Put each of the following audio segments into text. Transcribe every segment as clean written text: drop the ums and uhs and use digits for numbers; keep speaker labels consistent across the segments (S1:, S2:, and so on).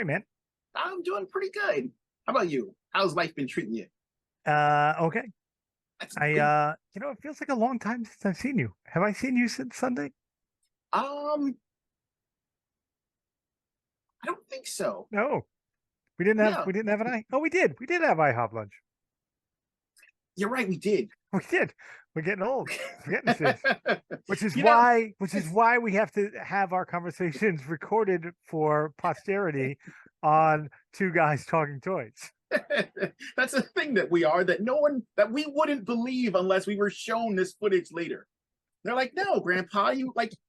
S1: you, man?
S2: I'm doing pretty good. How about you? How's life been treating you?
S1: Okay.
S2: That's
S1: I
S2: good.
S1: it feels like a long time since I've seen you. Have I seen you since Sunday?
S2: Um, I don't think so.
S1: No. We didn't have an I. Oh, we did. We did have IHOP lunch.
S2: You're right, we did.
S1: We did. We're getting old. Forgetting this. Which is
S2: You know,
S1: why which is
S2: it's
S1: why we have to have our conversations recorded for posterity on Two Guys Talking Toys.
S2: that's a thing that we are that no one that we wouldn't believe unless we were shown this footage later. They're like, no, Grandpa,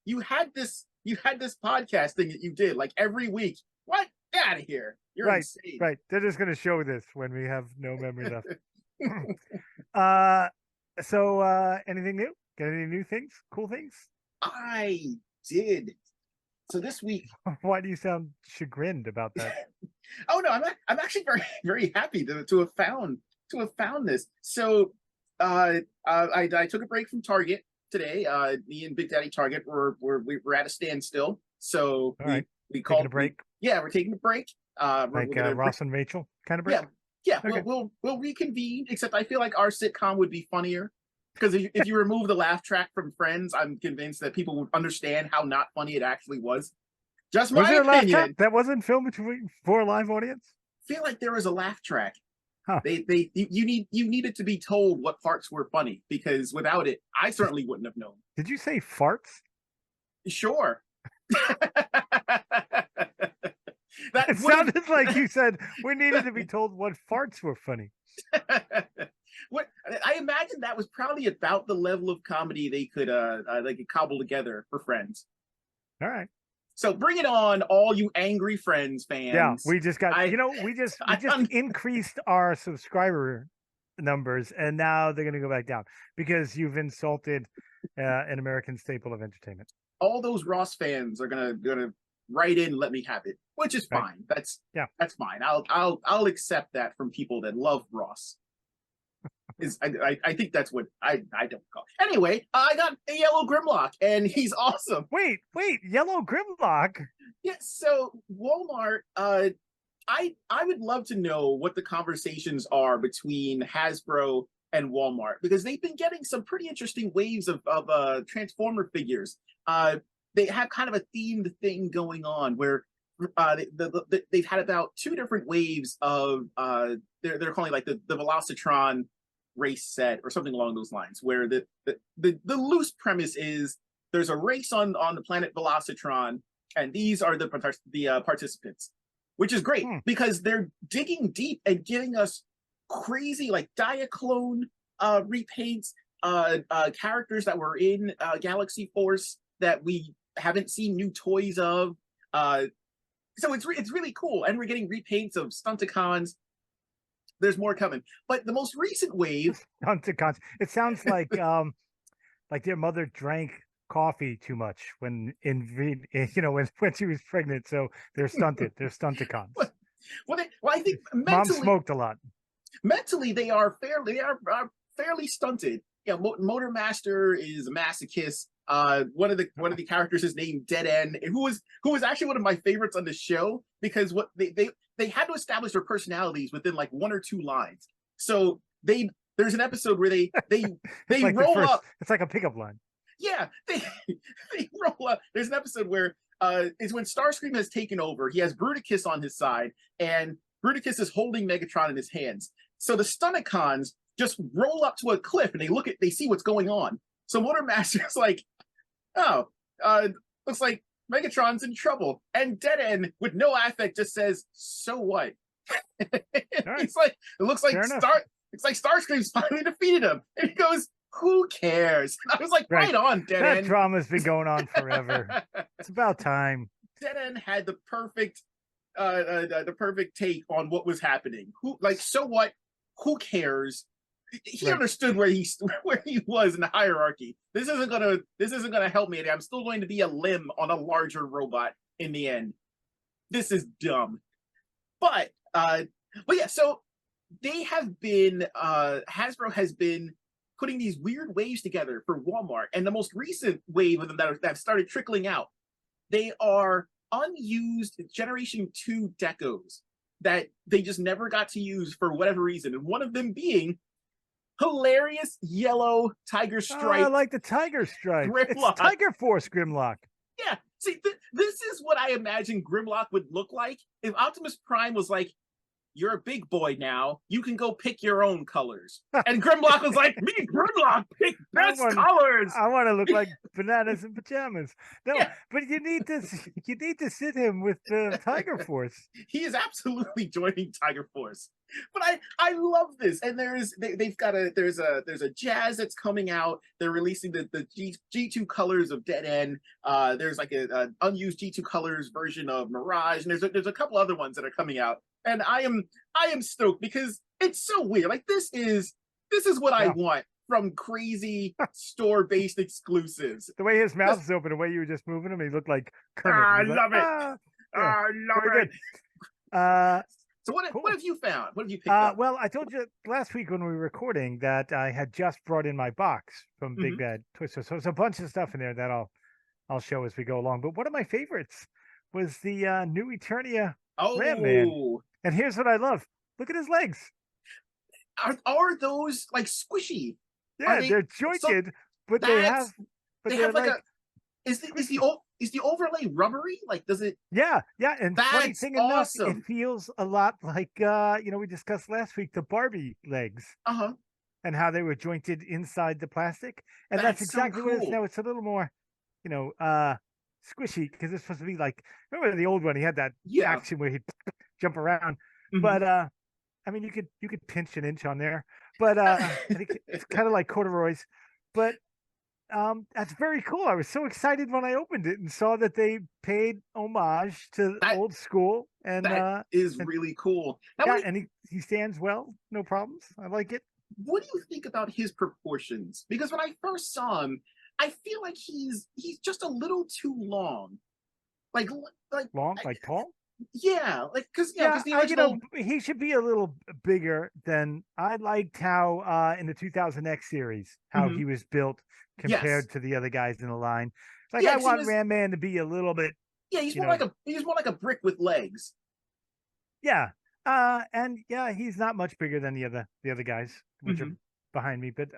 S2: you had this podcast thing that you did like every week. What? Get out of here. You're
S1: Right,
S2: insane.
S1: right. They're just gonna show this when we have no memory left. uh anything new? Got any new things? Cool things?
S2: I did. So this week,
S1: Why do you sound chagrined about that?
S2: oh no, I'm actually very very happy to have found this. So I took a break from Target today. Me and Big Daddy Target were at a standstill. So
S1: All
S2: we
S1: right.
S2: we
S1: Taking a
S2: called
S1: break.
S2: yeah, we're taking a break.
S1: Like
S2: We're gonna
S1: Ross and Rachel kind of break?
S2: yeah, yeah,
S1: Okay.
S2: we'll reconvene. Except I feel like our sitcom would be funnier because if you remove the laugh track from Friends, I'm convinced that people would understand how not funny it actually was. Just
S1: Was
S2: my
S1: there a laugh track
S2: opinion.
S1: that wasn't filmed for a live audience?
S2: Feel like there was a laugh track.
S1: Huh.
S2: You needed to be told what parts were funny because without it, I certainly wouldn't have known.
S1: Did you say farts?
S2: Sure. That
S1: It
S2: would
S1: sounded like you said we needed to be told what farts were funny.
S2: have what I imagine that was probably about the level of comedy they could cobble together for Friends.
S1: All right.
S2: So bring it on, all you angry Friends
S1: Yeah,
S2: fans.
S1: we just got
S2: I,
S1: we just
S2: I
S1: increased our subscriber numbers, and now they're going to go back down because you've insulted an American staple of entertainment.
S2: all those Ross fans are gonna write in and let me have it, which is
S1: Right?
S2: fine. That's
S1: Yeah.
S2: that's fine. I'll accept that from people that love Ross. I think that's what I don't call. Anyway, I got a yellow Grimlock and he's awesome.
S1: Wait, Yellow Grimlock.
S2: Yeah. So Walmart. I would love to know what the conversations are between Hasbro and Walmart because they've been getting some pretty interesting waves of Transformer figures. They have kind of a themed thing going on where they've had about two different waves of they're calling like the Velocitron race set or something along those lines, where the loose premise is there's a race on the planet Velocitron, and these are the participants, which is great
S1: Hmm.
S2: because they're digging deep and giving us crazy like Diaclone repaints, characters that were in Galaxy Force that we haven't seen new toys of. So it's really cool, and we're getting repaints of Stunticons. There's more coming, but the most recent wave.
S1: Stunticons. It sounds like their mother drank coffee too much when when she was pregnant, so they're stunted. They're Stunticons.
S2: Well, I think
S1: Mom smoked a lot.
S2: mentally they are fairly stunted. Yeah, Motor Master is a masochist. One of the characters is named Dead End, who was actually one of my favorites on the show because what they had to establish their personalities within like one or two lines. So there's an episode where they
S1: Like
S2: roll up.
S1: It's like a pickup line.
S2: Yeah, they roll up. There's an episode where is when Starscream has taken over. He has Bruticus on his side, and Bruticus is holding Megatron in his hands. So the Stunticons just roll up to a cliff and they see what's going on. So Motor Master's like, oh, looks like Megatron's in trouble. And Dead End, with no affect, just says, so what?
S1: Right.
S2: He's like, it's like Starscream's finally defeated him. And he goes, who cares? And I was like, right on, Dead
S1: That
S2: End.
S1: drama's been going on forever. It's about time.
S2: Dead End had the perfect take on what was happening. So what? Who cares? He
S1: Right.
S2: understood where he was in the hierarchy. This isn't gonna help me. I'm still going to be a limb on a larger robot in the end. This is dumb. But yeah, so they have been Hasbro has been putting these weird waves together for Walmart, and the most recent wave of them that started trickling out, they are unused Generation 2 decos that they just never got to use for whatever reason. And one of them being hilarious yellow tiger stripe.
S1: I like the tiger stripe. It's
S2: Grimlock.
S1: Tiger Force Grimlock.
S2: Yeah. See, this is what I imagine Grimlock would look like if Optimus Prime was like, "You're a big boy now. You can go pick your own colors." And Grimlock was like, "Me, Grimlock, pick best colors."
S1: I want to look like bananas in pajamas. No,
S2: Yeah.
S1: but you need to sit him with the Tiger Force.
S2: He is absolutely joining Tiger Force. But I love this. And they've got there's a jazz that's coming out. They're releasing the G2 colors of Dead End. There's like a unused G2 colors version of Mirage, and there's a couple other ones that are coming out. And I am stoked because it's so weird. Like this is what I want from crazy store-based exclusives.
S1: The way his mouth is open, the way you were just moving him, he looked like Kermit.
S2: I love it. I love it. So what have you found? What have you picked up?
S1: Well, I told you last week when we were recording that I had just brought in my box from Big Bad Twister. So there's a bunch of stuff in there that I'll show as we go along. But one of my favorites was the new Eternia Ram Man. And here's what I love. Look at his legs.
S2: Are those like squishy?
S1: Yeah, they're jointed, but they have like
S2: is the overlay rubbery? Like, does it?
S1: Yeah. And funny thing enough,
S2: awesome.
S1: it feels a lot like we discussed last week the Barbie legs. And how they were jointed inside the plastic. And that's exactly what it is now. It's a little more, squishy because it's supposed to be like, remember the old one? He had that action where he'd jump around. But I mean, you could pinch an inch on there. But I think it's kind of like corduroys. But that's very cool. I was so excited when I opened it and saw that they paid homage to old school. And
S2: that is really cool.
S1: Now, and he stands well, no problems. I like it.
S2: What do you think about his proportions? Because when I first saw him, I feel like he's just a little too long. Like
S1: long, like tall?
S2: Yeah, like because the original...
S1: he should be a little bigger than I liked how in the 2000X series how he was built compared to the other guys in the line. Like I want Ram Man to be a little bit.
S2: Yeah, he's more like a brick with legs.
S1: Yeah, and he's not much bigger than the other guys, which are behind me. But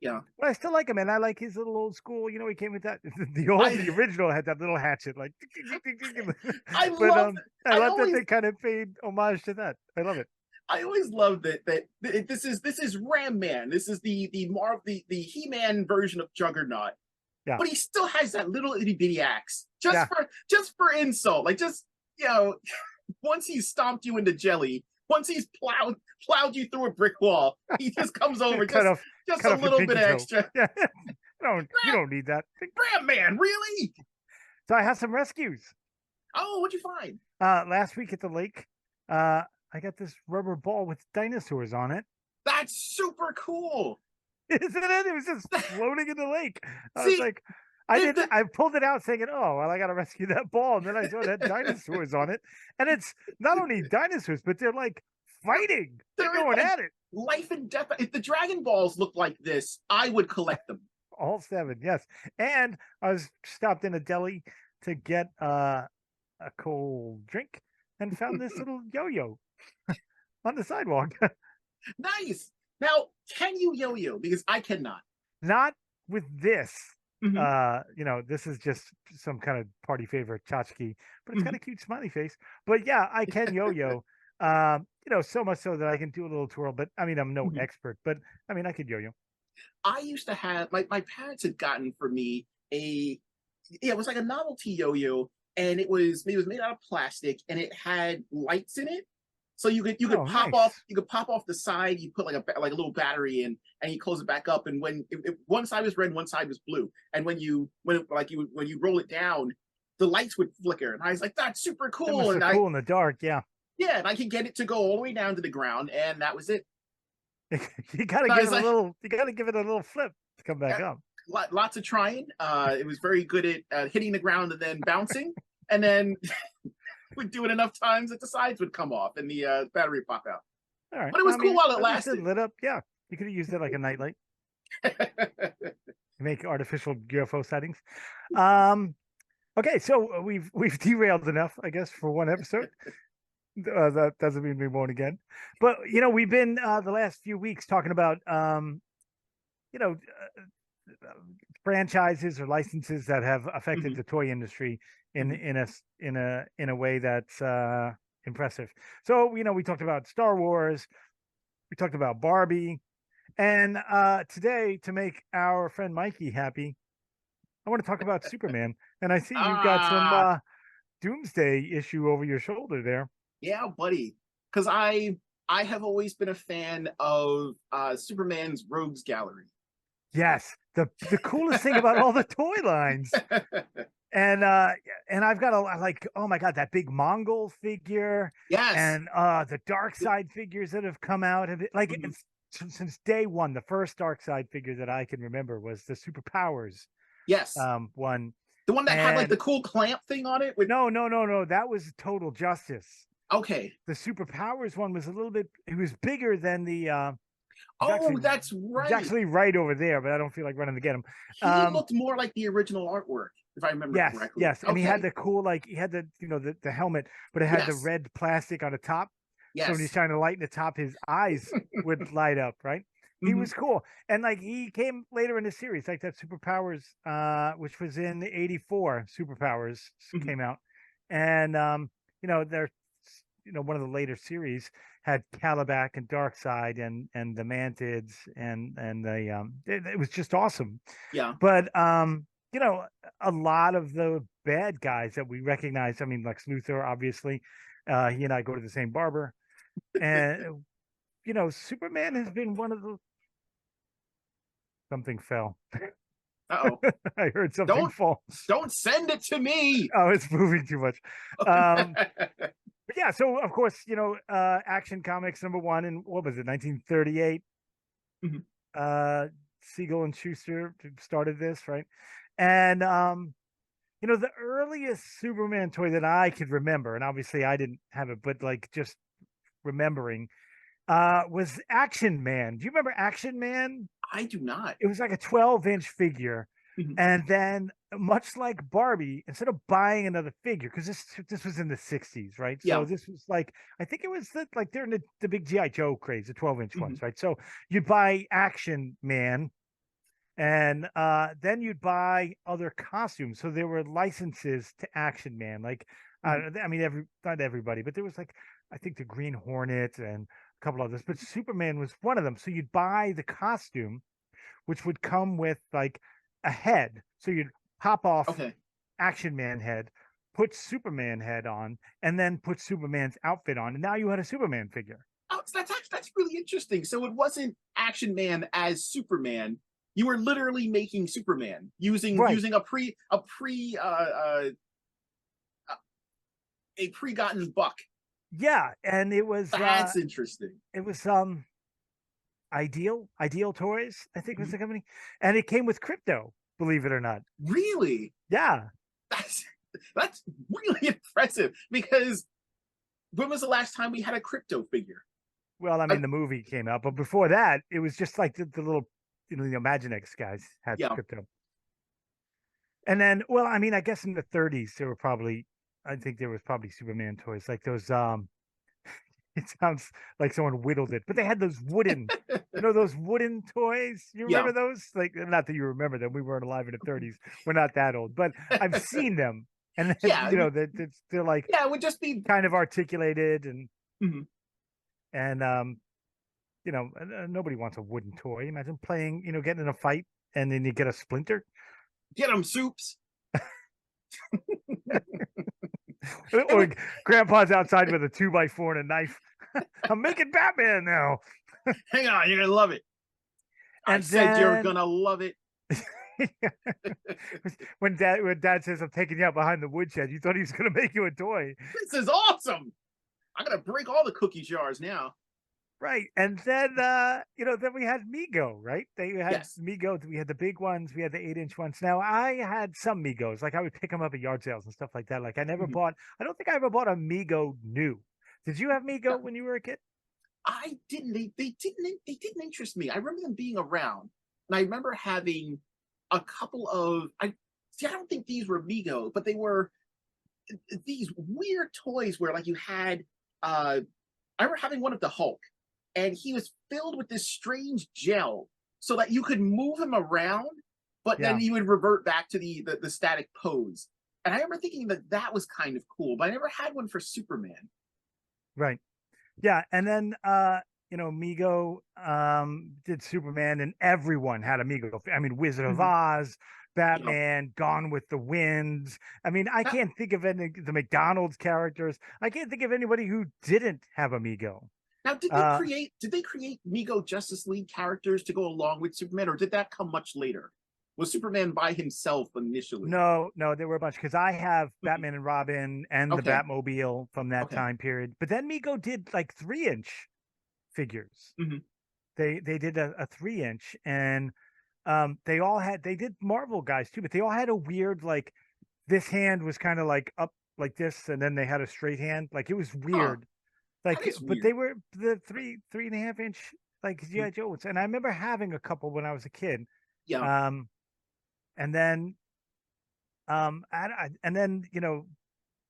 S1: but I still like him, and I like his little old school. He came with that. The original had that little hatchet, like.
S2: I love
S1: that they kind of paid homage to that. I love it.
S2: I always loved that this is Ram Man. This is the He-Man version of Juggernaut. Yeah. But he still has that little itty bitty axe, just for insult. Like once he's stomped you into jelly, once he's plowed you through a brick wall, he just comes over just a little bit extra.
S1: Yeah. You don't need that.
S2: Ram Man, really?
S1: So I have some rescues.
S2: Oh, what'd you find?
S1: Last week at the lake, I got this rubber ball with dinosaurs on it.
S2: That's super cool.
S1: Isn't it? It was just floating in the lake. I was like, I pulled it out thinking, oh, well, I got to rescue that ball. And then I saw it had dinosaurs on it. And it's not only dinosaurs, but they're like fighting. They're going at it.
S2: Life and death. If the Dragon Balls look like this, I would collect them.
S1: All 7, yes. And I was stopped in a deli to get a cold drink and found this little yo-yo on the sidewalk.
S2: Nice. Now, can you yo-yo? Because I cannot.
S1: Not with this. This is just some kind of party favorite tchotchke, but it's got a cute smiley face. But yeah, I can yo-yo. So much so that I can do a little twirl. But I mean, I'm no expert. But I mean, I could yo-yo.
S2: I used to have my parents had gotten for me it was like a novelty yo-yo, and it was made out of plastic, and it had lights in it. So you could pop off the side. You put like a little battery in, and you close it back up. And when one side was red, one side was blue. And when you roll it down, the lights would flicker. And I was like, that's super cool.
S1: And cool in the dark, yeah.
S2: Yeah, and I could get it to go all the way down to the ground, and that was it.
S1: You gotta give it a little flip to come back up.
S2: Lots of trying. It was very good at hitting the ground and then bouncing, and then. Would do it enough times that the sides would come off and the battery would pop out.
S1: All right.
S2: But it was cool while it lasted.
S1: It lit up. Yeah. You could have used it like a nightlight. Make artificial UFO sightings. Okay, so we've derailed enough, I guess, for one episode. That doesn't mean we won't again. But we've been the last few weeks talking about you know franchises or licenses that have affected the toy industry in a way that's impressive. So we talked about Star Wars, we talked about Barbie, and today, to make our friend Mikey happy, I want to talk about Superman. And I see you've got some
S2: Ah,
S1: Doomsday issue over your shoulder there.
S2: yeah, buddy. Because I have always been a fan of Superman's Rogues Gallery.
S1: Yes, the coolest thing about all the toy lines. And I've got like, oh my god, that big Mongol figure,
S2: Yes.
S1: and the Dark Side figures that have come out of it. Like it's, since day one, the first Dark Side figure that I can remember was the Superpowers
S2: Yes.
S1: one.
S2: The one that had like
S1: And
S2: the cool clamp thing on it with
S1: no, that was Total Justice.
S2: okay.
S1: The Superpowers one was a little bit, it was bigger than the
S2: Oh, that's
S1: he's
S2: right.
S1: actually right over there, but I don't feel like running to get him.
S2: He looked more like the original artwork, if I remember
S1: Yes,
S2: correctly.
S1: yes, and he had
S2: Okay.
S1: the cool, like he had the the helmet, but it had the
S2: Yes.
S1: red plastic on the top. So when he's
S2: Yes.
S1: trying to light in the top, his eyes would light up, right? He
S2: Mhm.
S1: was cool. And like he came later in the series, like that Superpowers, which was in '84, Superpowers
S2: Mhm.
S1: came out. And they're one of the later series had Calabac and Darkseid and the Mantids and the it was just awesome.
S2: Yeah.
S1: But a lot of the bad guys that we recognize, I mean, Lex Luthor, obviously, he and I go to the same barber, and Superman has been one of the, something fell.
S2: Uh-oh.
S1: I heard something
S2: Don't
S1: fall.
S2: don't send it to me.
S1: Oh, it's moving too much. But yeah, so of course, Action Comics #1 in, what was it, 1938?
S2: Mhm.
S1: Siegel and Schuster started this, right? And the earliest Superman toy that I could remember, and obviously I didn't have it, but like just remembering, was Action Man. Do you remember Action Man?
S2: I do not.
S1: It was like a 12-inch figure.
S2: Mhm.
S1: And then, much like Barbie, instead of buying another figure, because this was in the '60s, right? So
S2: Yeah.
S1: this was like, I think it was like during the big GI Joe craze, the 12-inch
S2: Mhm.
S1: ones, right? So you'd buy Action Man, and then you'd buy other costumes. So there were licenses to Action Man, like
S2: Mhm.
S1: I mean, not everybody, but there was like, I think the Green Hornet and a couple others, but Superman was one of them. So you'd buy the costume, which would come with like a head. So you'd pop off
S2: Okay.
S1: Action Man head, put Superman head on, and then put Superman's outfit on, and now you had a Superman figure.
S2: Oh, so that's really interesting. So it wasn't Action Man as Superman. You were literally making Superman using
S1: Right.
S2: using a pre-gotten buck.
S1: Yeah, and
S2: That's interesting.
S1: it was Ideal Toys, I think was
S2: Mhm.
S1: the company, and it came with crypto, believe it or not.
S2: Really?
S1: Yeah.
S2: That's that's really impressive because when was the last time we had a crypto figure?
S1: Well, I
S2: I,
S1: mean, the movie came out, but before that, it was just like the little, the Imaginext guys had
S2: yeah.
S1: crypto. And then, well, I mean, I guess in the '30s there were probably, I think there was probably Superman toys like those. It sounds like someone whittled it, but they had those wooden, those wooden toys. You
S2: Yeah.
S1: remember those? Like, not that you remember them. We weren't alive in the '30s. We're not that old, but I've seen them, and then
S2: Yeah. It would,
S1: they're like
S2: yeah. It would just be.
S1: kind of articulated, and
S2: Mhm.
S1: and nobody wants a wooden toy. Imagine playing, getting in a fight, and then you get a splinter.
S2: Get them soups.
S1: Or grandpa's outside with a 2x4 and a knife. I'm making Batman now.
S2: Hang on, you're gonna love it. I
S1: And
S2: said you're
S1: then
S2: gonna love it.
S1: when dad says, I'm taking you out behind the woodshed, you thought he was going to make you a toy.
S2: This is awesome. I'm gonna break all the cookie jars now.
S1: Right. And then, then we had Mego, right? They had
S2: Yes.
S1: Mego. We had the big ones. We had the 8-inch ones. Now, I had some Megos. Like, I would pick them up at yard sales and stuff like that. Like, I
S2: Mhm.
S1: don't think I ever bought a Mego new. Did you have Mego when you were a kid?
S2: I didn't. They didn't interest me. I remember them being around, and I remember having a couple of. See, I don't think these were Mego, but they were these weird toys where like you had I remember having one of the Hulk, and he was filled with this strange gel so that you could move him around, but then he would revert back to the static pose. And I remember thinking that that was kind of cool, but I never had one for Superman.
S1: Right. Yeah, and then you know, Mego did Superman, and everyone had a Mego. I mean, Wizard of Oz, Batman, Gone with the Winds. I mean, I can't think of any the McDonald's characters. I can't think of anybody who didn't have a Mego.
S2: Now, did they create Mego Justice League characters to go along with Superman, or did that come much later? Was Superman by himself initially?
S1: No, there were a bunch, because I have Batman and Robin and the Batmobile from that time period. But then Mego did like 3-inch figures. They did a 3-inch, and they did Marvel guys too, but they all had a weird, like, this hand was kind of like up like this, and then they had a straight hand. Like, it was weird. Like, but
S2: weird.
S1: they were the 3.5 inch like G.I. Joes, and I remember having a couple when I was a kid. And then and then, you know,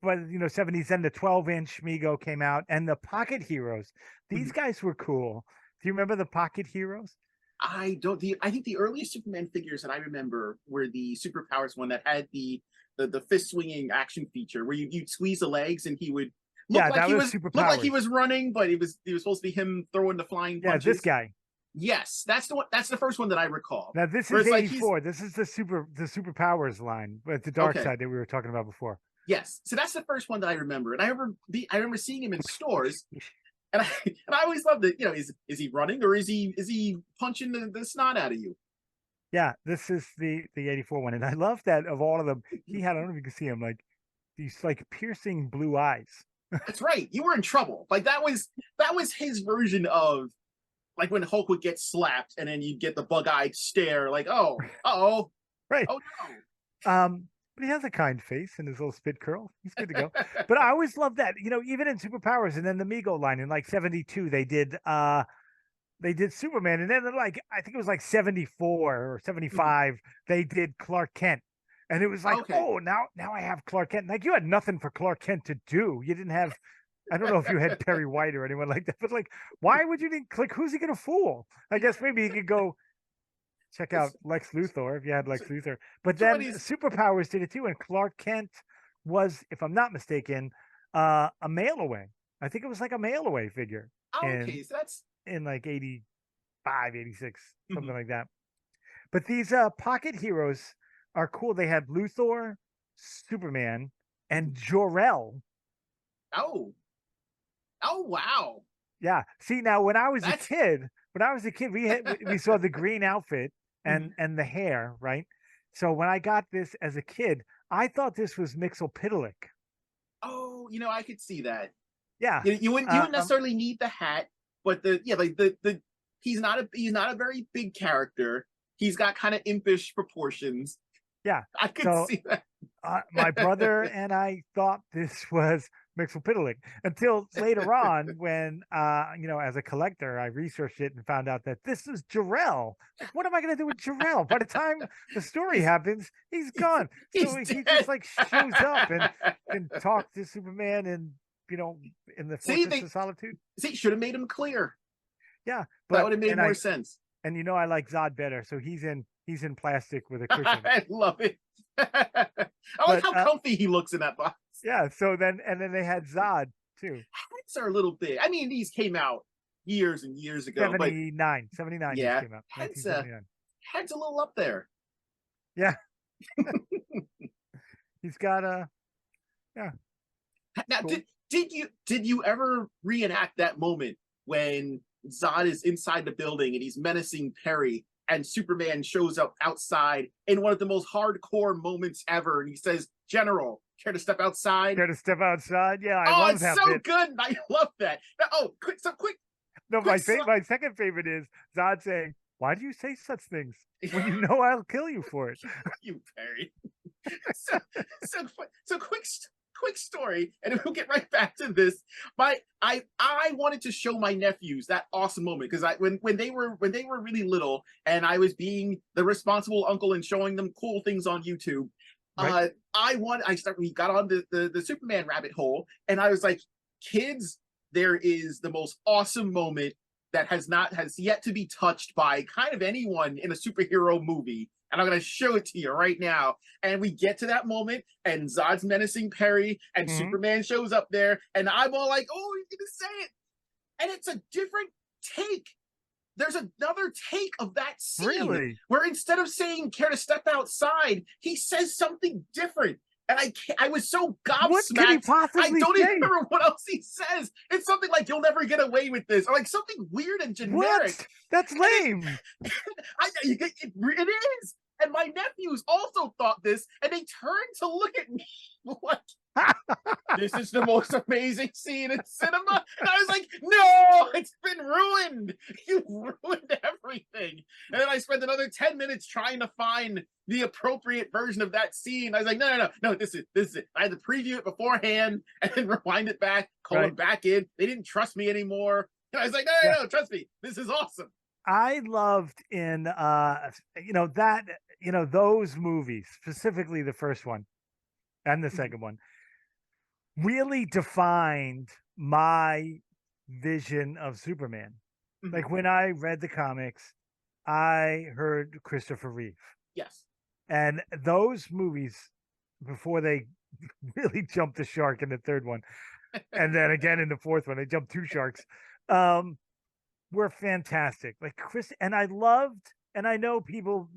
S1: but you know, 70s, then the 12-inch Mego came out, and the Pocket Heroes. These guys were cool. Do you remember the Pocket Heroes?
S2: I don't. I think the earliest Superman figures that I remember were the Superpowers one that had the fist swinging action feature where you'd squeeze the legs and he would look like he was running, but he was supposed to be him throwing the flying punches.
S1: Yeah, this guy.
S2: Yes, that's the one. That's the first one that I recall.
S1: Now this is 84. Like this is the Superpowers line, but the Dark Side that we were talking about before.
S2: Yes, so that's the first one that I remember, and I remember seeing him in stores, and I always loved it. You know, is he running, or is he punching the snot out of you?
S1: Yeah, this is the 84 one, and I love that of all of them, he had, I don't know if you can see him, like these like piercing blue eyes.
S2: That's right. You were in trouble. Like that was his version of like when Hulk would get slapped, and then you'd get the bug-eyed stare, like, oh,
S1: right,
S2: oh no.
S1: But he has a kind face and his little spit curl. He's good to go. But I always loved that, you know, even in Superpowers, and then the Mego line in like 72, they did Superman, and then like I think it was like 74 or 75, they did Clark Kent. And it was like, oh, now I have Clark Kent. Like, you had nothing for Clark Kent to do. You didn't have, I don't know if you had Perry White or anyone like that, but like, why would you need, like, who's he going to fool? I guess maybe he could go check out Lex Luthor if you had Lex Luthor. But then Superpowers did it too, and Clark Kent was, if I'm not mistaken, a mail away. I think it was like a mail away figure.
S2: Okay, so that's
S1: in like 85, 86, something like that. But these Pocket Heroes are cool. They had Luthor, Superman, and Jor-El.
S2: Oh wow.
S1: Yeah. See, now when I was a kid, we saw the green outfit and the hair, right? So when I got this as a kid, I thought this was Mxyzptlk.
S2: Oh, you know, I could see that.
S1: Yeah.
S2: You wouldn't necessarily need the hat, but he's not a very big character. He's got kind of impish proportions.
S1: Yeah,
S2: I could see that.
S1: My brother and I thought this was Mxyzptlk until later on when, you know, as a collector, I researched it and found out that this is Jor-El. Like, what am I going to do with Jor-El? By the time the story happens, he's gone. So he just like shows up and can talk to Superman and, you know, in the Fortress of Solitude.
S2: See, should have made him clear.
S1: Yeah,
S2: but that would have made more sense.
S1: And you know, I like Zod better, so he's in plastic with a cushion.
S2: I love it. I like how comfy he looks in that box.
S1: Yeah. So then they had Zod too.
S2: Hats are a little big. I mean, these came out years and years ago.
S1: 79.
S2: Yeah.
S1: Came out.
S2: Head's a little up there.
S1: Yeah. He's got a. Yeah.
S2: Now, cool. did you ever reenact that moment when Zod is inside the building and he's menacing Perry, and Superman shows up outside in one of the most hardcore moments ever, and he says, "General, care to step outside?"
S1: Care to step outside? Yeah, I love that. Oh,
S2: it's so good. I love that. Oh, quick.
S1: No, my second favorite is Zod saying, "Why do you say such things when you know I'll kill you for it?"
S2: You Perry. so quick story, and we'll get right back to this. I wanted to show my nephews that awesome moment, because when they were really little, and I was being the responsible uncle and showing them cool things on YouTube. Right. We got on the Superman rabbit hole, and I was like, kids, there is the most awesome moment that has yet to be touched by kind of anyone in a superhero movie. And I'm going to show it to you right now. And we get to that moment, and Zod's menacing Perry, and Superman shows up there, and I'm all like, oh, he's going to say it. And it's a different take. There's another take of that scene where instead of saying care to step outside, he says something different. And I was so gobsmacked.
S1: What could he possibly
S2: I don't
S1: say?
S2: even remember what else he says. It's something like "you'll never get away with this," or like something weird and generic.
S1: What? That's lame.
S2: It is. And my nephews also thought this, and they turned to look at me like, this is the most amazing scene in cinema. And I was like, no, it's been ruined. You ruined everything. And then I spent another 10 minutes trying to find the appropriate version of that scene. I was like, no, this is it. I had to preview it beforehand and then rewind it back, call it back in. They didn't trust me anymore. And I was like, no, trust me. This is awesome.
S1: I loved in those movies, specifically the first one and the second one, really defined my vision of Superman. Like when I read the comics, I heard Christopher Reeve.
S2: Yes.
S1: And those movies, before they really jumped the shark in the third one, and then again in the fourth one, they jumped two sharks, were fantastic. Like Chris, and I loved, and I know people,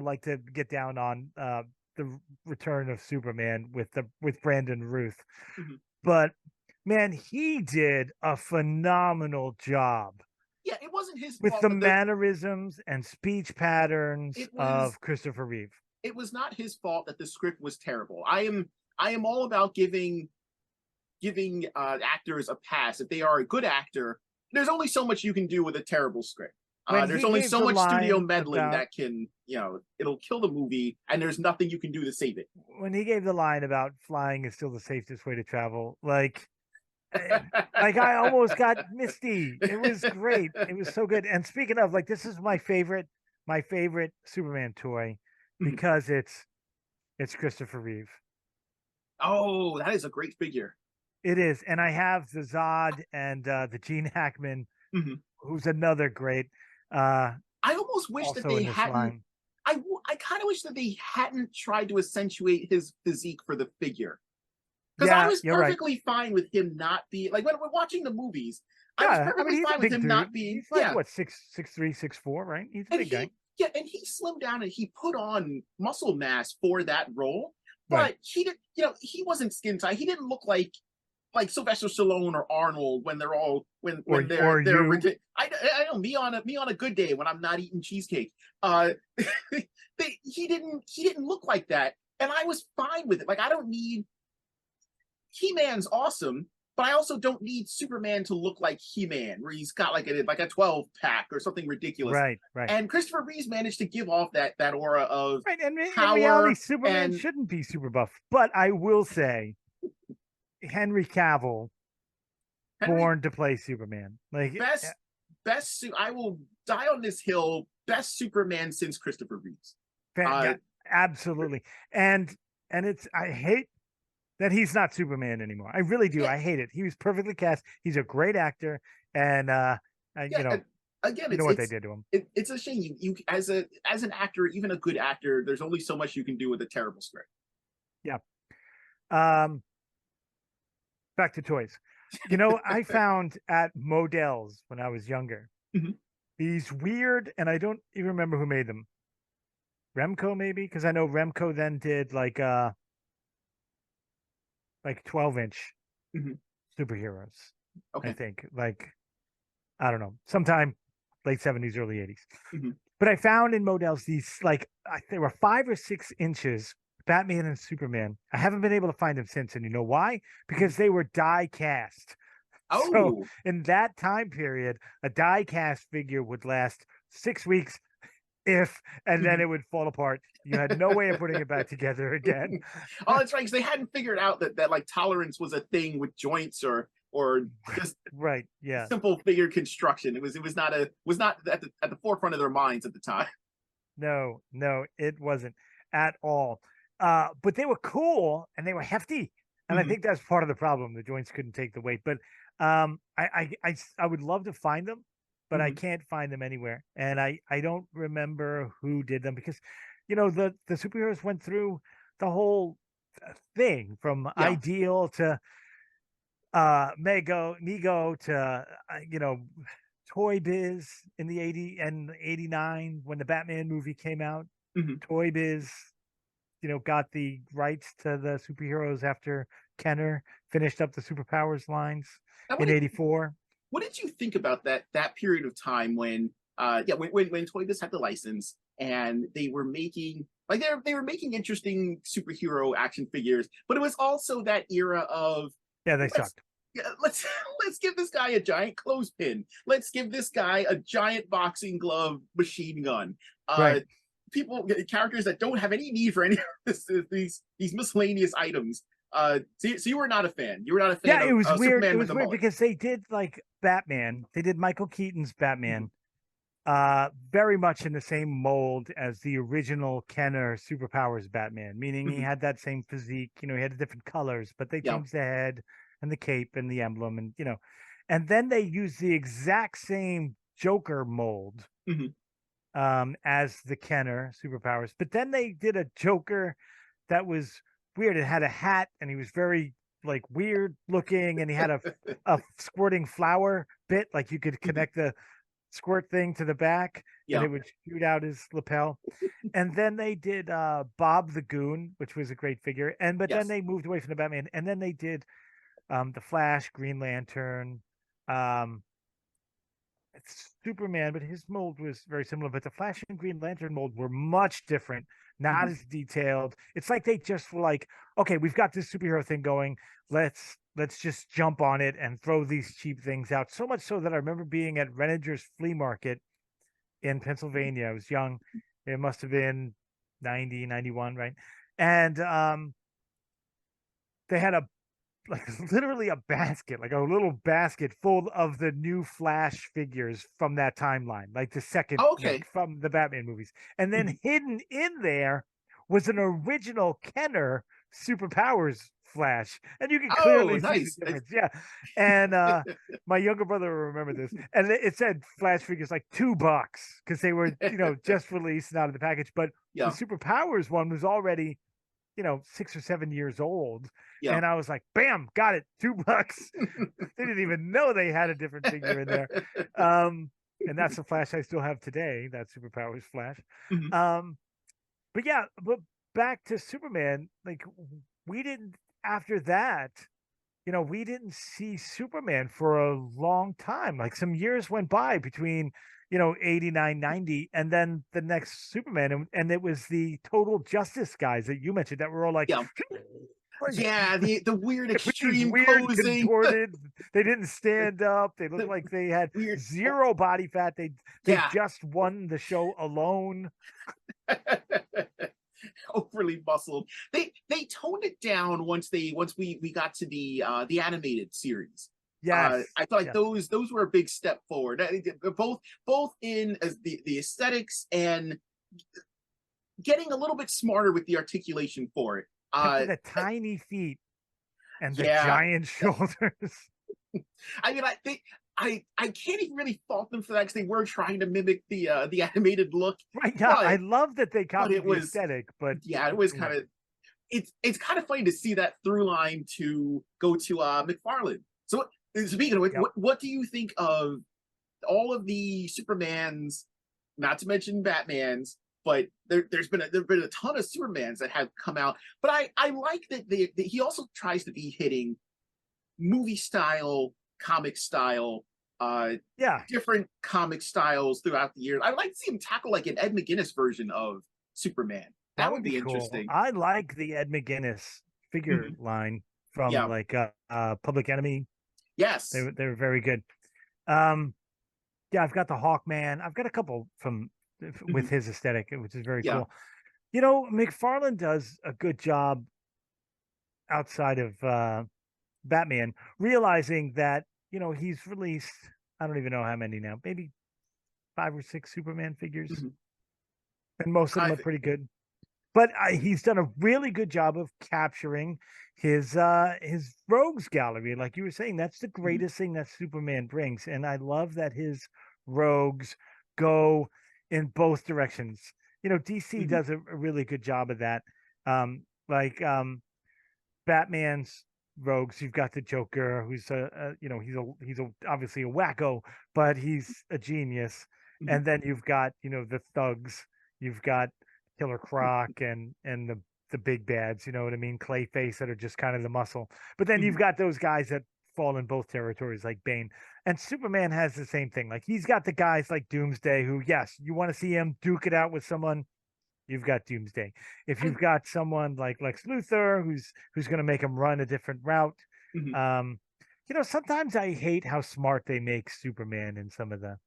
S1: like to get down on the return of Superman with Brandon Ruth, but man, he did a phenomenal job.
S2: Yeah, it wasn't his
S1: with
S2: fault,
S1: the mannerisms and speech patterns of Christopher Reeve.
S2: It was not his fault that the script was terrible. I am all about giving actors a pass. If they are a good actor, there's only so much you can do with a terrible script. There's only so much studio meddling that can, it'll kill the movie, and there's nothing you can do to save it.
S1: When he gave the line about flying is still the safest way to travel, like I almost got misty. It was great. It was so good. And speaking of, like, this is my favorite Superman toy because it's Christopher Reeve.
S2: Oh, that is a great figure.
S1: It is. And I have the Zod and the Gene Hackman, who's another great.
S2: I almost wish that they hadn't. I kind of wish that they hadn't tried to accentuate his physique for the figure. Because I was perfectly fine with him not being like when we're watching the movies. I was perfectly fine with him not being.
S1: He's like what 6'3", 6'4", right? He's a big guy.
S2: Yeah, and he slimmed down and he put on muscle mass for that role. But he did, he wasn't skin tight. He didn't look like Sylvester Stallone or Arnold when they're all when they're I know me on a good day when I'm not eating cheesecake. He didn't look like that, and I was fine with it. Like I don't need. He-Man's awesome, but I also don't need Superman to look like He-Man, where he's got like a 12-pack or something ridiculous.
S1: Right.
S2: And Christopher Reeve managed to give off that aura of
S1: and
S2: power.
S1: In reality, Superman shouldn't be super buff. But I will say, Henry Cavill, born to play Superman. Like
S2: best. I will die on this hill. Best Superman since Christopher Reeves.
S1: Absolutely. And I hate that he's not Superman anymore. I really do. I hate it. He was perfectly cast. He's a great actor, and again, what they did to him.
S2: It's a shame. You as an actor, even a good actor, there's only so much you can do with a terrible script.
S1: Yeah. Back to toys. I found at Modell's when I was younger these weird, and I don't even remember who made them. Remco, maybe, because I know Remco then did like 12-inch superheroes. Okay. I think I don't know, sometime late 70s, early 80s. But I found in Modell's these they were 5 or 6 inches Batman and Superman. I haven't been able to find them since, and you know why? Because they were die cast.
S2: Oh,
S1: so in that time period, a die cast figure would last 6 weeks. And then it would fall apart. You had no way of putting it back together again.
S2: Oh, that's right, because they hadn't figured out that like tolerance was a thing with joints or just simple figure construction. It was not at the forefront of their minds at the time.
S1: No, it wasn't. at all. But they were cool and they were hefty. And I think that's part of the problem. The joints couldn't take the weight. But I would love to find them, but I can't find them anywhere. And I don't remember who did them because, the superheroes went through the whole thing from
S2: Yeah.
S1: Ideal to Mego to Toy Biz in the 80 and 89 when the Batman movie came out. Toy Biz, got the rights to the superheroes after Kenner finished up the superpowers lines in 84.
S2: What did you think about that period of time when when Toy Biz had the license and they were making they were making interesting superhero action figures, but it was also that era of
S1: they sucked.
S2: Yeah, let's give this guy a giant clothespin. Let's give this guy a giant boxing glove machine gun.
S1: Right.
S2: Characters that don't have any need for any of these miscellaneous items. So you were not a fan. You were not a fan.
S1: Yeah, it was weird.
S2: Superman
S1: it was weird because they did like Batman. They did Michael Keaton's Batman, very much in the same mold as the original Kenner Superpowers Batman, meaning he had that same physique. He had the different colors, but they changed the head and the cape and the emblem, and and then they used the exact same Joker mold as the Kenner Superpowers, but then they did a Joker that was weird. It had a hat, and he was very like weird looking, and he had a squirting flower bit, like you could connect the squirt thing to the back, and it would shoot out his lapel. And then they did Bob the Goon, which was a great figure, but then they moved away from the Batman, and then they did the Flash, Green Lantern, Superman, but his mold was very similar. But the Flash and Green Lantern mold were much different, not as detailed. It's like they just were like, okay, we've got this superhero thing going. Let's just jump on it and throw these cheap things out. So much so that I remember being at Renninger's flea market in Pennsylvania. I was young. It must have been 90, 91, right? And they had literally a basket, like a little basket full of the new Flash figures from that timeline, like the second from the Batman movies. And then hidden in there was an original Kenner Superpowers Flash. And you can clearly see the difference. Yeah. And my younger brother will remember this. And it said Flash figures like $2 because they were, just released and out of the package. But the Superpowers one was already 6 or 7 years old. And I was like, bam, got it, $2. They didn't even know they had a different figure in there. And that's the Flash I still have today, that Superpowers Flash. But back to Superman, like we didn't, after that, we didn't see Superman for a long time. Like some years went by between 89, 90, and then the next Superman, and it was the Total Justice guys that you mentioned that were all like,
S2: the weird extreme
S1: weird
S2: posing.
S1: Contorted. They didn't stand up. They looked like they had zero body fat. They just won the show alone.
S2: Overly muscled. They toned it down once we got to the animated series.
S1: Yes,
S2: I thought like those were a big step forward. Both in as the aesthetics and getting a little bit smarter with the articulation for it.
S1: The tiny feet and the giant shoulders.
S2: I mean, I think I can't even really fault them for that because they were trying to mimic the animated look.
S1: Right. Yeah, I love that they copied the aesthetic, but
S2: it was kind of it's kind of funny to see that through line to go to McFarlane. So speaking of which, what do you think of all of the Supermans, not to mention Batmans, but there's been a ton of Supermans that have come out. But I like that he also tries to be hitting movie style, comic style, different comic styles throughout the years. I'd like to see him tackle like an Ed McGuinness version of Superman. That would be interesting.
S1: Cool. I like the Ed McGuinness figure line from Public Enemy.
S2: Yes,
S1: they were very good. I've got the Hawkman. I've got a couple from with his aesthetic, which is very cool. McFarlane does a good job outside of Batman, realizing that he's released, I don't even know how many now, maybe 5 or 6 Superman figures, and most of them are pretty good. but he's done a really good job of capturing his rogues gallery. Like you were saying, that's the greatest thing that Superman brings. And I love that his rogues go in both directions. DC does a really good job of that. Like Batman's rogues, you've got the Joker, who's he's obviously a wacko, but he's a genius. And then you've got the thugs. You've got Killer Croc and the big bads. You know what I mean? Clayface, that are just kind of the muscle. But then you've got those guys that fall in both territories, like Bane. And Superman has the same thing. Like, he's got the guys like Doomsday, who, yes, you want to see him duke it out with someone. You've got Doomsday. If you've got someone like Lex Luthor, who's going to make him run a different route, sometimes I hate how smart they make Superman in some of the.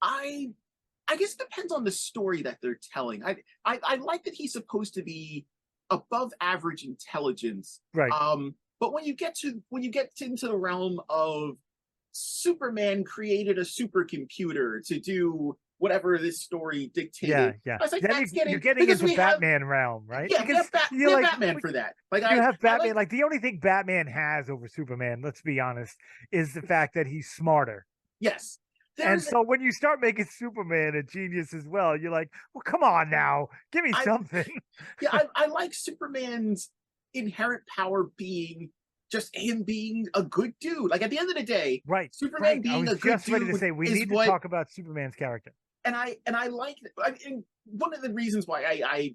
S2: I guess it depends on the story that they're telling. I like that he's supposed to be above average intelligence,
S1: right?
S2: But when you get into the realm of Superman created a supercomputer to do whatever this story dictated.
S1: Yeah.
S2: I was like,
S1: you're getting into Batman realm, right?
S2: Yeah, because we have Batman for that. Like,
S1: you have Batman. Like, the only thing Batman has over Superman, let's be honest, is the fact that he's smarter.
S2: Yes.
S1: And so when you start making Superman a genius as well, you're like, well, come on now, give me something.
S2: Yeah, I like Superman's inherent power being just him being a good dude. Like, at the end of the day,
S1: right?
S2: Superman being a good dude.
S1: Ready to say we need to talk about Superman's character.
S2: And I like. One of the reasons why I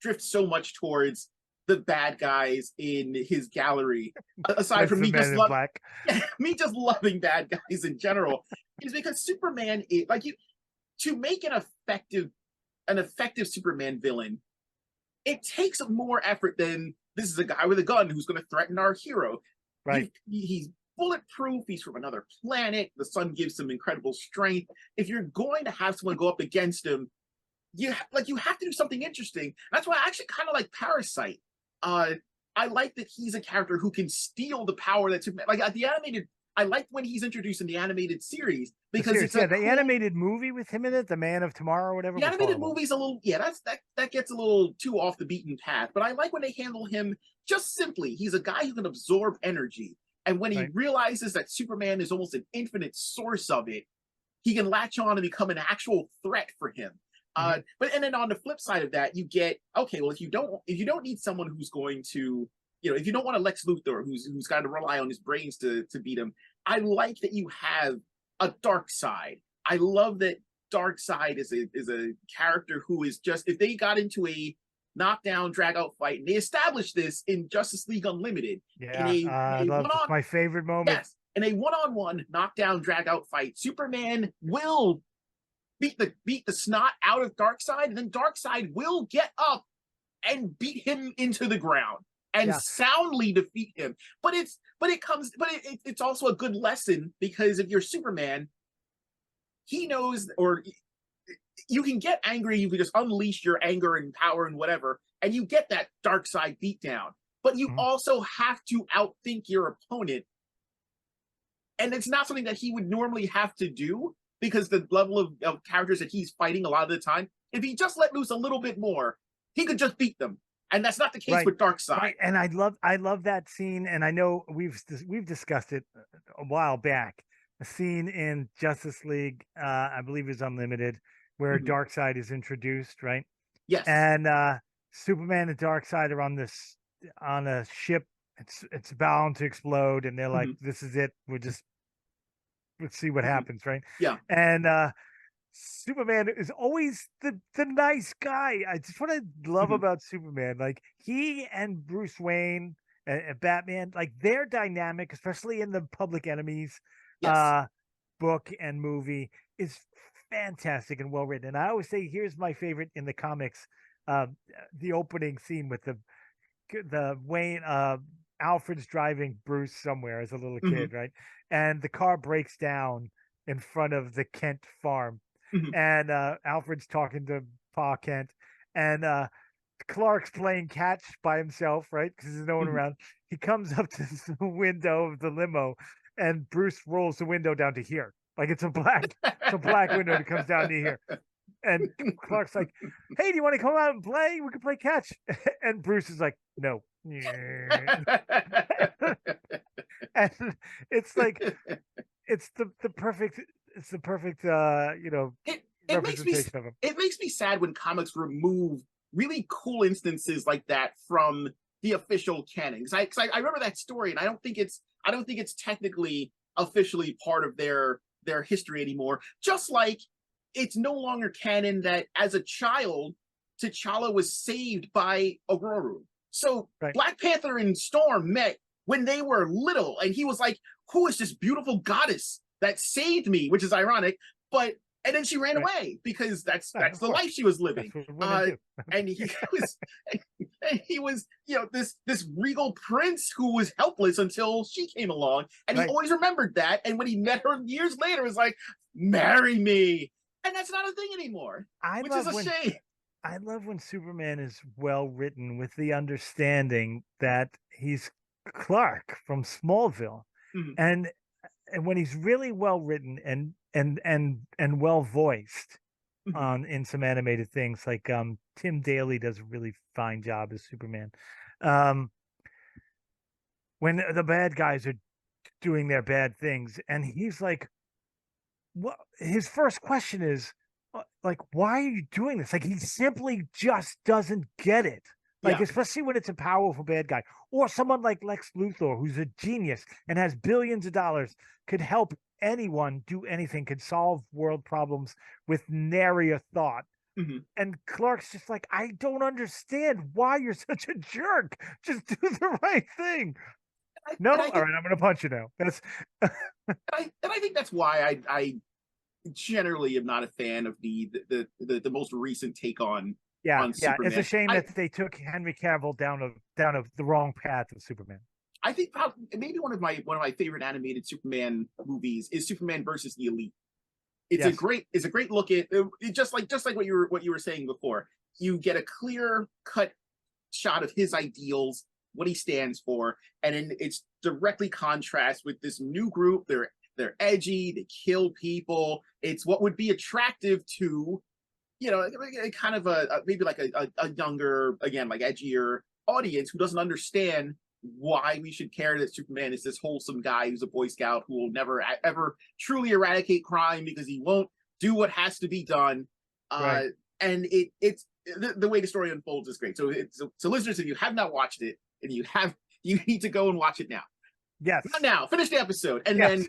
S2: drift so much towards the bad guys in his gallery, aside from me just loving bad guys in general, is because Superman is to make an effective Superman villain. It takes more effort than this is a guy with a gun who's going to threaten our hero.
S1: Right.
S2: He's bulletproof. He's from another planet. The sun gives him incredible strength. If you're going to have someone go up against him, you have to do something interesting. That's why I actually kind of like Parasite. I like that he's a character who can steal the power that Superman. Like, at the animated, I like when he's introduced in the animated series because it's
S1: the animated movie with him in it, The Man of Tomorrow, or whatever.
S2: The animated movie's a little, that gets a little too off the beaten path. But I like when they handle him just simply. He's a guy who can absorb energy, and when he realizes that Superman is almost an infinite source of it, he can latch on and become an actual threat for him. But then on the flip side of that, you get, okay, well, if you don't need someone who's going to, if you don't want a Lex Luthor who's got to rely on his brains to beat him, I like that you have a dark side. I love that Darkseid is a character who is just, if they got into a knockdown drag out fight, and they established this in Justice League Unlimited.
S1: I love this. My favorite moment.
S2: Yes, in a one-on-one knockdown drag out fight, Superman will beat the snot out of Darkseid, and then Darkseid will get up and beat him into the ground and soundly defeat him. But it's also a good lesson, because if you're Superman, he knows, or you can get angry, you can just unleash your anger and power and whatever, and you get that Darkseid beatdown. But you also have to outthink your opponent. And it's not something that he would normally have to do, because the level of characters that he's fighting a lot of the time, if he just let loose a little bit more, he could just beat them. And that's not the case with Darkseid.
S1: Right. And I love that scene. And I know we've discussed it a while back. A scene in Justice League, I believe is Unlimited, where Darkseid is introduced, right?
S2: Yes.
S1: And Superman and Darkseid are on a ship. It's bound to explode, and they're like, "This is it. Let's see what happens," right?
S2: Yeah.
S1: And Superman is always the nice guy. I just what I love about Superman, like he and Bruce Wayne and Batman, like their dynamic, especially in the Public Enemies book and movie, is fantastic and well written. And I always say, here's my favorite in the comics, the opening scene with the Wayne Alfred's driving Bruce somewhere as a little kid, right? And the car breaks down in front of the Kent farm. And Alfred's talking to Pa Kent, and Clark's playing catch by himself, right? Because there's no one around. He comes up to the window of the limo, and Bruce rolls the window down to here. Like it's a black window that comes down to here. And Clark's like, hey, do you want to come out and play? We can play catch. And Bruce is like, no. And it's like, it's the perfect representation of him.
S2: It makes me sad when comics remove really cool instances like that from the official canon. Because I remember that story, and I don't think it's technically officially part of their history anymore. Just like it's no longer canon that as a child, T'Challa was saved by Aurora. So right. Black Panther and Storm met when they were little, and he was like, who is this beautiful goddess that saved me? Which is ironic, and then she ran away because that's the life she was living. And he was this regal prince who was helpless until she came along, and he always remembered that. And when he met her years later, was like, marry me. And that's not a thing anymore, which is a shame.
S1: I love when Superman is well written with the understanding that he's Clark from Smallville, and when he's really well written and well voiced in some animated things, like Tim Daly does a really fine job as Superman. When the bad guys are doing their bad things, and he's like, well, his first question is like, why are you doing this? Like, he simply just doesn't get it. Like, especially when it's a powerful bad guy or someone like Lex Luthor, who's a genius and has billions of dollars, could help anyone do anything, could solve world problems with nary a thought. And Clark's just like, I don't understand why you're such a jerk. Just do the right thing. All right, I'm going to punch you now. That's
S2: I think that's why I generally am not a fan of the most recent take on Superman.
S1: It's a shame that they took Henry Cavill down the wrong path of Superman.
S2: I think maybe one of my favorite animated Superman movies is Superman versus the Elite. It's a great look at it, just like what you were saying before. You get a clear cut shot of his ideals, what he stands for, and then it's directly contrast with this new group. They're edgy, they kill people. It's what would be attractive to, kind of maybe like a younger, again, like edgier audience who doesn't understand why we should care that Superman is this wholesome guy who's a Boy Scout who will never ever truly eradicate crime because he won't do what has to be done. And it's the way the story unfolds is great. So listeners, if you have not watched it, and you need to go and watch it now.
S1: Yes.
S2: Not now. Finish the episode and then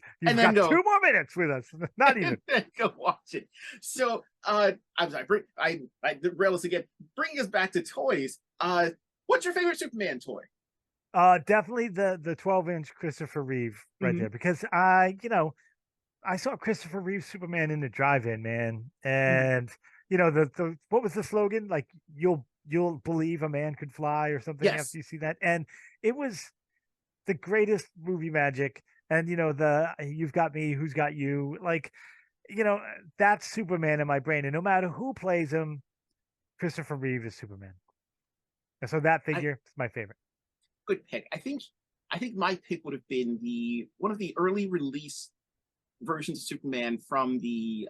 S2: go 2
S1: more minutes with us. Not even.
S2: Go watch it. So I'm sorry. I derail us again. Bringing us back to toys. What's your favorite Superman toy?
S1: Definitely the 12-inch Christopher Reeve there, because I saw Christopher Reeve Superman in the drive-in, man, and the what was the slogan? Like, you'll believe a man could fly or something after you see that, and it was the greatest movie magic. And the you've got me, who's got you, like, that's Superman in my brain, and no matter who plays him, Christopher Reeve is Superman, and so that figure is my favorite.
S2: Good pick. I think my pick would have been one of the early release versions of Superman from the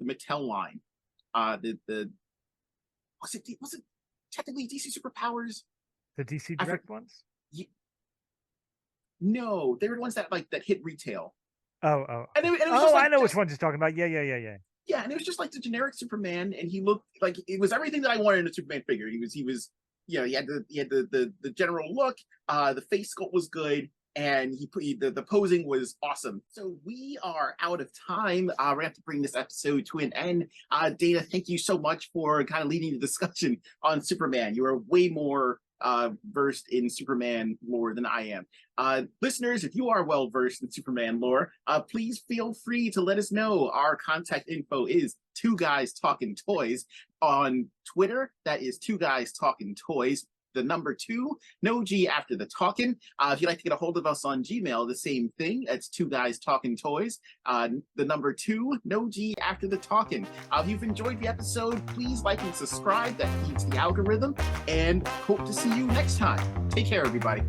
S2: Mattel line. Was it technically DC Superpowers?
S1: The DC Direct ones?
S2: No, they were the ones that hit retail.
S1: Oh.
S2: And it was
S1: I know which ones you're talking about. Yeah.
S2: Yeah, and it was just like the generic Superman, and he looked like it was everything that I wanted in a Superman figure. He was he had the general look, the face sculpt was good, and the posing was awesome. So we are out of time. We're gonna have to bring this episode to an end. Dana, thank you so much for kind of leading the discussion on Superman. You are way more versed in Superman lore than I am. Listeners, if you are well versed in Superman lore, please feel free to let us know. Our contact info is 2 Guys Talking Toys. On Twitter, that is 2 Guys Talking Toys. The number 2, no G after the talking. If you'd like to get a hold of us on Gmail, the same thing. That's 2 Guys Talking Toys. The number 2, no G after the talking. If you've enjoyed the episode, please like and subscribe. That feeds the algorithm. And hope to see you next time. Take care, everybody.